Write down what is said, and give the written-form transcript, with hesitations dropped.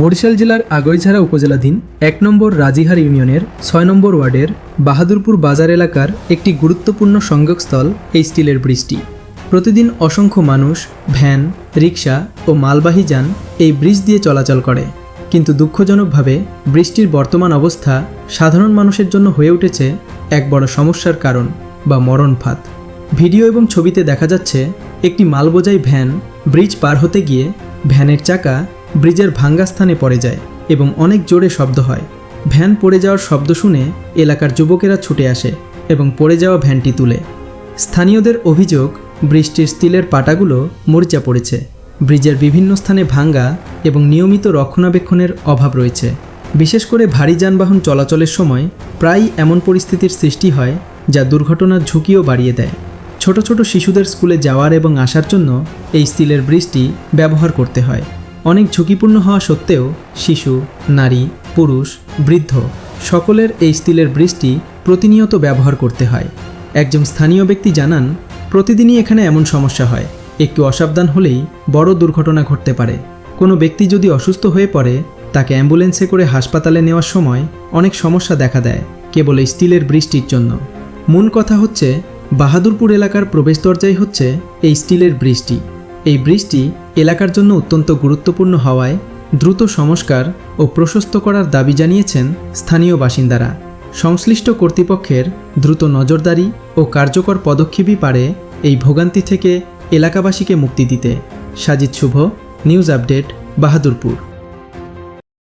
বরিশাল জেলার আগৈছাড়া উপজেলাধীন ১ নম্বর রাজিহার ইউনিয়নের ৬ নম্বর ওয়ার্ডের বাহাদুরপুর বাজার এলাকার একটি গুরুত্বপূর্ণ সংযোগস্থল এই স্টিলের ব্রিজটি। প্রতিদিন অসংখ্য মানুষ, ভ্যান, রিকশা ও মালবাহী যান এই ব্রিজ দিয়ে চলাচল করে। কিন্তু দুঃখজনকভাবে ব্রিজটির বর্তমান অবস্থা সাধারণ মানুষের জন্য হয়ে উঠেছে এক বড় সমস্যার কারণ বা মরণ ফাঁদ। ভিডিও এবং ছবিতে দেখা যাচ্ছে একটি মালবোঝাই ভ্যান ব্রিজ পার হতে গিয়ে ভ্যানের চাকা ব্রিজের ভাঙ্গা স্থানে পড়ে যায় এবং অনেক জোরে শব্দ হয়। ভ্যান পড়ে যাওয়ার শব্দ শুনে এলাকার যুবকেরা ছুটে আসে এবং পড়ে যাওয়া ভ্যানটি তুলে। স্থানীয়দের অভিযোগ, ব্রিজটির স্টিলের পাটাগুলো মরিচা পড়েছে, ব্রিজের বিভিন্ন স্থানে ভাঙ্গা এবং নিয়মিত রক্ষণাবেক্ষণের অভাব রয়েছে। বিশেষ করে ভারী যানবাহন চলাচলের সময় প্রায়ই এমন পরিস্থিতির সৃষ্টি হয় যা দুর্ঘটনার ঝুঁকিও বাড়িয়ে দেয়। ছোট ছোট শিশুদের স্কুলে যাওয়ার এবং আসার জন্য এই স্টিলের ব্রিজটি ব্যবহার করতে হয়। অনেক ঝুঁকিপূর্ণ হওয়া সত্ত্বেও শিশু, নারী, পুরুষ, বৃদ্ধ সকলের এই স্টিলের ব্রিজটি প্রতিনিয়ত ব্যবহার করতে হয়। একজন স্থানীয় ব্যক্তি জানান, প্রতিদিনই এখানে এমন সমস্যা হয়। একটু অসাবধান হলেই বড় দুর্ঘটনা ঘটতে পারে। কোনো ব্যক্তি যদি অসুস্থ হয়ে পড়ে তাকে অ্যাম্বুলেন্সে করে হাসপাতালে নেওয়ার সময় অনেক সমস্যা দেখা দেয় কেবল এই স্টিলের ব্রিজটির জন্য। মূল কথা হচ্ছে, বাহাদুরপুর এলাকার প্রবেশদরজাই হচ্ছে এই স্টিলের ব্রিজটি। এই ব্রিজটি এলাকার জন্য অত্যন্ত গুরুত্বপূর্ণ হওয়ায় দ্রুত সংস্কার ও প্রশস্ত করার দাবি জানিয়েছেন স্থানীয় বাসিন্দারা। সংশ্লিষ্ট কর্তৃপক্ষের দ্রুত নজরদারি ও কার্যকর পদক্ষেপই পারে এই ভোগান্তি থেকে এলাকাবাসীকে মুক্তি দিতে। সাজিদ শুভ, নিউজ আপডেট, বাহাদুরপুর।